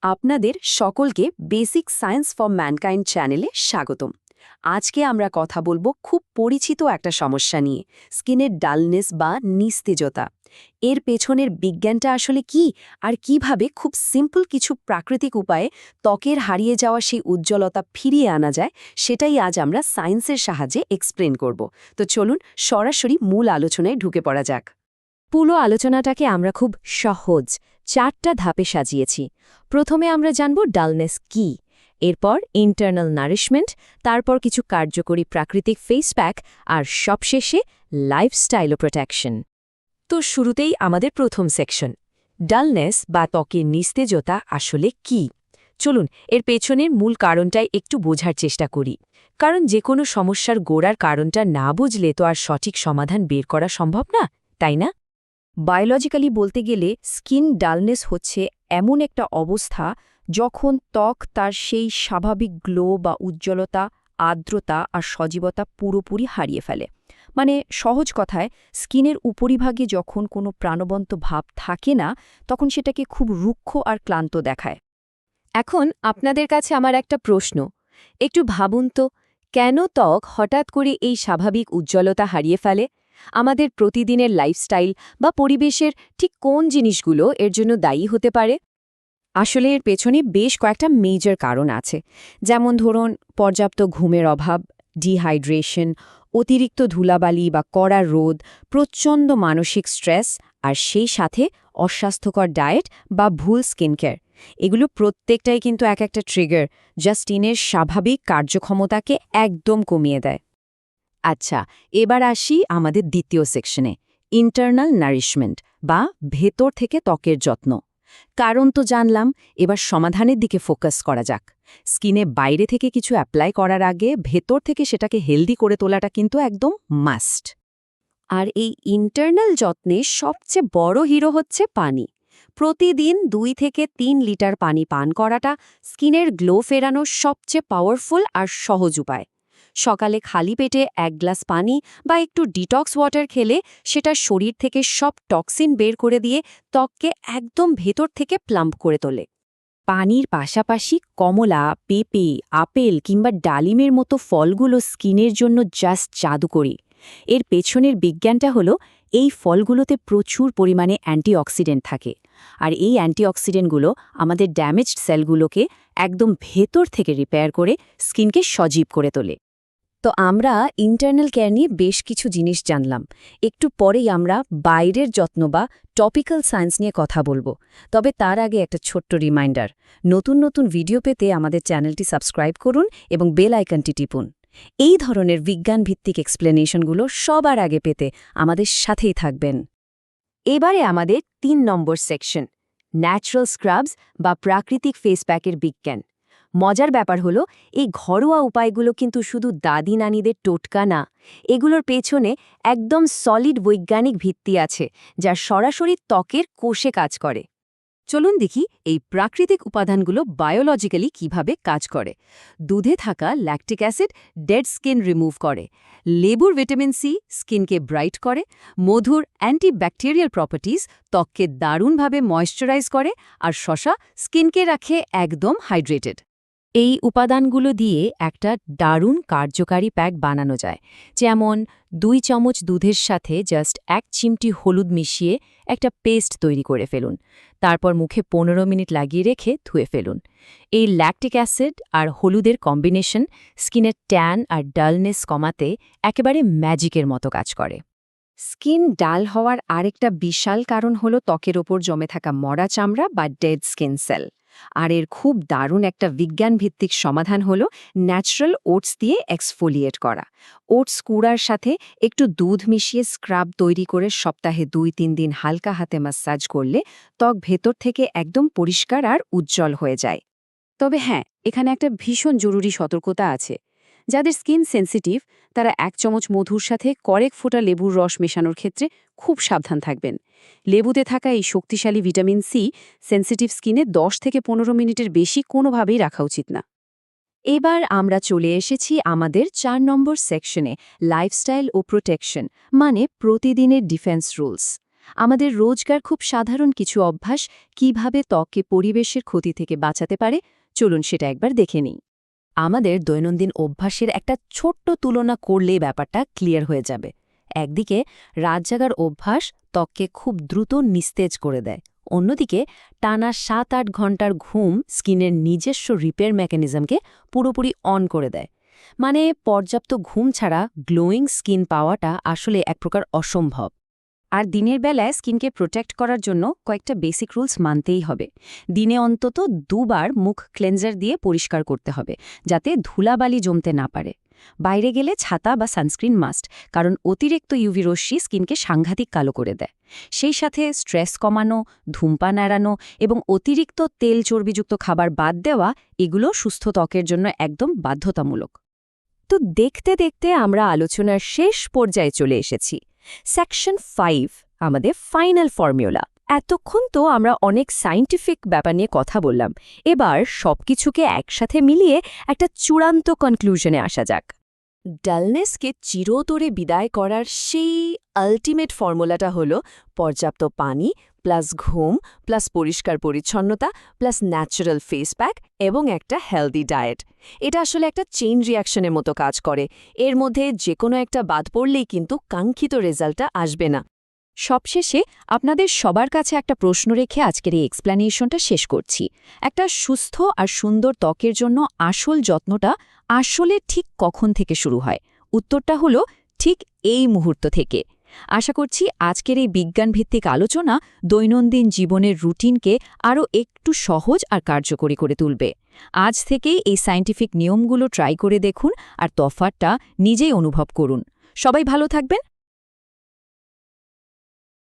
আপনাদের সকলকে basic science for mankind চ্যানেলে স্বাগতম। আজকে আমরা কথা বলবো খুব পরিচিত একটা সমস্যা নিয়ে, স্কিনের ডালনেস বা নিস্তেজতা। এর পেছনের বিজ্ঞানটা আসলে কি, আর কিভাবে খুব সিম্পল কিছু প্রাকৃতিক উপায়ে ত্বকের হারিয়ে যাওয়া সেই উজ্জ্বলতা ফিরিয়ে আনা যায়, সেটাই আজ আমরা সায়েন্সের সাহায্যে এক্সপ্লেন করব। তো চলুন সরাসরি মূল আলোচনায় ঢুকে পড়া যাক। পুরো আলোচনাটাকে আমরা খুব সহজ 4টা ধাপে সাজিয়েছি। প্রথমে আমরা জানব ডালনেস কি, এরপর ইন্টারনাল নারিশমেন্ট, তারপর কিছু কার্যকরী প্রাকৃতিক ফেস প্যাক, আর সবশেষে লাইফস্টাইল ও প্রোটেকশন। তো শুরুতেই আমাদের প্রথম সেকশন, ডালনেস বা ত্বকের নিস্তেজতা আসলে কি। চলুন এর পেছনের মূল কারণটাই একটু বোঝার চেষ্টা করি, কারণ যে কোনো সমস্যার গোড়ার কারণটা না বুঝলে তো আর সঠিক সমাধান বের করা সম্ভব না, তাই না? বায়োলজিক্যালি বলতে গেলে স্কিন ডালনেস হচ্ছে এমন একটা অবস্থা যখন ত্বক তার সেই স্বাভাবিক গ্লো বা উজ্জ্বলতা, আর্দ্রতা আর সজীবতা পুরোপুরি হারিয়ে ফেলে। মানে সহজ কথায়, স্কিনের উপরিভাগে যখন কোনো প্রাণবন্ত ভাব থাকে না, তখন সেটাকে খুব রুক্ষ আর ক্লান্ত দেখায়। এখন আপনাদের কাছে আমার একটা প্রশ্ন, একটু ভাবুন তো, কেন ত্বক হঠাৎ করে এই স্বাভাবিক উজ্জ্বলতা হারিয়ে ফেলে? আমাদের প্রতিদিনের লাইফস্টাইল বা পরিবেশের ঠিক কোন জিনিসগুলো এর জন্য দায়ী হতে পারে? আসলে এর পেছনে বেশ কয়েকটা মেজর কারণ আছে, যেমন ধরুন পর্যাপ্ত ঘুমের অভাব, ডিহাইড্রেশন, অতিরিক্ত ধুলাবালি বা কড়া রোদ, প্রচণ্ড মানসিক স্ট্রেস, আর সেই সাথে অস্বাস্থ্যকর ডায়েট বা ভুল স্কিন কেয়ার। এগুলো প্রত্যেকটাই কিন্তু এক একটা ট্রিগার, যা স্কিনের স্বাভাবিক কার্যক্ষমতাকে একদম কমিয়ে দেয়। আচ্ছা, এবার আসি আমাদের দ্বিতীয় সেকশনে, ইন্টারনাল নারিশমেন্ট বা ভেতর থেকে ত্বকের যত্ন। কারণ তো জানলাম, এবার সমাধানের দিকে ফোকাস করা যাক। স্কিনে বাইরে থেকে কিছু অ্যাপ্লাই করার আগে ভেতর থেকে সেটাকে হেলদি করে তোলাটা কিন্তু একদম মাস্ট। আর এই ইন্টারনাল যত্নে সবচেয়ে বড় হিরো হচ্ছে পানি। প্রতিদিন 2 থেকে 3 লিটার পানি পান করাটা স্কিনের গ্লো ফেরানোর সবচেয়ে পাওয়ারফুল আর সহজ উপায়। সকালে খালি পেটে 1 গ্লাস পানি বা একটু ডিটক্স ওয়াটার খেলে সেটা শরীর থেকে সব টক্সিন বের করে দিয়ে ত্বককে একদম ভেতর থেকে প্লাম্প করে তোলে। পানির পাশাপাশি কমলা, পেঁপে, আপেল কিংবা ডালিমের মতো ফলগুলো স্কিনের জন্য জাস্ট জাদুকরি। এর পেছনের বিজ্ঞানটা হলো, এই ফলগুলোতে প্রচুর পরিমাণে অ্যান্টিঅক্সিডেন্ট থাকে, আর এই অ্যান্টিঅক্সিডেন্টগুলো আমাদের ড্যামেজড সেলগুলোকে একদম ভেতর থেকে রিপেয়ার করে স্কিনকে সজীব করে তোলে। তো আমরা ইন্টারনাল কেয়ার নিয়ে বেশ কিছু জিনিস জানলাম। একটু পরেই আমরা বাইরের যত্ন বা টপিক্যাল সায়েন্স নিয়ে কথা বলবো। তবে তার আগে একটা ছোট্ট রিমাইন্ডার, নতুন নতুন ভিডিও পেতে আমাদের চ্যানেলটি সাবস্ক্রাইব করুন এবং বেল আইকনটি টিপুন। এই ধরনের বিজ্ঞানভিত্তিক এক্সপ্লেনেশনগুলো সবার আগে পেতে আমাদের সাথেই থাকবেন। এবারে আমাদের 3 নম্বর সেকশন, ন্যাচারাল স্ক্রাবস বা প্রাকৃতিক ফেস প্যাকের বিজ্ঞান। মজার ব্যাপার হলো, এই ঘরোয়া উপায়গুলো কিন্তু শুধু দাদি নানিদের টোটকা না, এগুলোর পেছনে একদম সলিড বৈজ্ঞানিক ভিত্তি আছে, যা সরাসরি ত্বকের কোষে কাজ করে। চলুন দেখি এই প্রাকৃতিক উপাদানগুলো বায়োলজিক্যালি কিভাবে কাজ করে। দুধে থাকা lactic acid dead skin remove করে, লেবুর ভিটামিন সি স্কিনকে ব্রাইট করে, মধুর অ্যান্টিব্যাকটেরিয়াল প্রপার্টিজ ত্বককে দারুণভাবে ময়েশ্চারাইজ করে, আর শসা স্কিনকে রাখে একদম হাইড্রেটেড। এই উপাদানগুলো দিয়ে একটা দারুণ কার্যকারী প্যাক বানানো যায়, যেমন 2 চামচ দুধের সাথে জাস্ট 1 চিমটি হলুদ মিশিয়ে একটা পেস্ট তৈরি করে ফেলুন, তারপর মুখে 15 মিনিট লাগিয়ে রেখে ধুয়ে ফেলুন। এই ল্যাকটিক অ্যাসিড আর হলুদের কম্বিনেশন স্কিনের ট্যান আর ডালনেস কমাতে একেবারে ম্যাজিকের মতো কাজ করে। স্কিন ডাল হওয়ার আরেকটা বিশাল কারণ হলো ত্বকের ওপর জমে থাকা মরা চামড়া বা ডেড স্কিন সেল। আর এর খুব দারুণ একটা বিজ্ঞানভিত্তিক সমাধান হলো ন্যাচারাল ওটস দিয়ে এক্সফোলিয়েট করা। ওটস কুড়ার সাথে একটু দুধ মিশিয়ে স্ক্রাব তৈরি করে সপ্তাহে 2-3 দিন হালকা হাতে ম্যাসাজ করলে ত্বক ভেতর থেকে একদম পরিষ্কার আর উজ্জ্বল হয়ে যায়। তবে হ্যাঁ, এখানে একটা ভীষণ জরুরি সতর্কতা আছে। যাদের স্কিন সেনসিটিভ, তারা 1 চামচ মধুর সাথে কয়েক ফোঁটা লেবুর রস মেশানোর ক্ষেত্রে খুব সাবধান থাকবেন। লেবুতে থাকা এই শক্তিশালী ভিটামিন সি সেনসিটিভ স্কিনে 10 থেকে 15 মিনিটের বেশি কোনোভাবেই রাখা উচিত না। এবার আমরা চলে এসেছি আমাদের 4 নম্বর সেকশনে, লাইফস্টাইল ও প্রোটেকশন, মানে প্রতিদিনের ডিফেন্স রুলস। আমাদের রোজকার খুব সাধারণ কিছু অভ্যাস কিভাবে ত্বককে পরিবেশের ক্ষতি থেকে বাঁচাতে পারে চলুন সেটা একবার দেখে নিই। আমাদের দৈনন্দিন অভ্যাসের একটা ছোট্ট তুলনা করলেই ব্যাপারটা ক্লিয়ার হয়ে যাবে। একদিকে রাত জাগার অভ্যাস ত্বককে খুব দ্রুত নিস্তেজ করে দেয়, অন্যদিকে টানা ৭-৮ ঘন্টার ঘুম স্কিনের নিজস্ব রিপেয়ার মেকানিজমকে পুরোপুরি অন করে দেয়। মানে পর্যাপ্ত ঘুম ছাড়া গ্লোয়িং স্কিন পাওয়াটা আসলে এক প্রকার অসম্ভব। আর দিনের বেলায় স্কিনকে প্রোটেক্ট করার জন্য কয়েকটা বেসিক রুলস মানতেই হবে। দিনে অন্তত ২ বার মুখ ক্লেনজার দিয়ে পরিষ্কার করতে হবে, যাতে ধুলাবালি জমতে না পারে। বাইরে গেলে ছাতা বা সানস্ক্রিন মাস্ট, কারণ অতিরিক্ত ইউভি রশ্মি স্কিনকে সাংঘাতিক কালো করে দেয়। সেই সাথে স্ট্রেস কমানো, ধূমপান এড়ানো এবং অতিরিক্ত তেল চর্বিযুক্ত খাবার বাদ দেওয়া এগুলো সুস্থ ত্বকের জন্য একদম বাধ্যতামূলক। তো দেখতে দেখতে আমরা আলোচনার শেষ পর্যায়ে চলে এসেছি। সেকশন 5, আমাদের ফাইনাল ফর্মুলা। এতক্ষণ তো আমরা অনেক সায়েন্টিফিক ব্যাপার নিয়ে কথা বললাম, এবার সবকিছুকে একসাথে মিলিয়ে একটা চূড়ান্ত কনক্লুশনে আসা যাক। ডালনেসকে চিরতরে বিদায় করার সেই আল্টিমেট ফর্মুলাটা হলো পর্যাপ্ত পানি প্লাস ঘুম প্লাস পরিষ্কার পরিচ্ছন্নতা প্লাস ন্যাচারাল ফেস প্যাক এবং একটা হেলদি ডায়েট। এটা আসলে একটা চেইন রিয়াকশনের মতো কাজ করে। এর মধ্যে যে কোনো একটা বাদ পড়লেই কিন্তু কাঙ্ক্ষিত রেজাল্টটা আসবে না। সবশেষে আপনাদের সবার কাছে একটা প্রশ্ন রেখে আজকের এই এক্সপ্ল্যানেশনটা শেষ করছি। একটা সুস্থ আর সুন্দর ত্বকের জন্য আসল যত্নটা আসলে ঠিক কখন থেকে শুরু হয়? উত্তরটা হলো ঠিক এই মুহূর্ত থেকে। আশা করছি আজকের এই বিজ্ঞানভিত্তিক আলোচনা দৈনন্দিন জীবনের রুটিনকে আরও একটু সহজ আর কার্যকরী করে তুলবে। আজ থেকেই এই সায়েন্টিফিক নিয়মগুলো ট্রাই করে দেখুন আর তফাৎটা নিজেই অনুভব করুন। সবাই ভালো থাকবেন,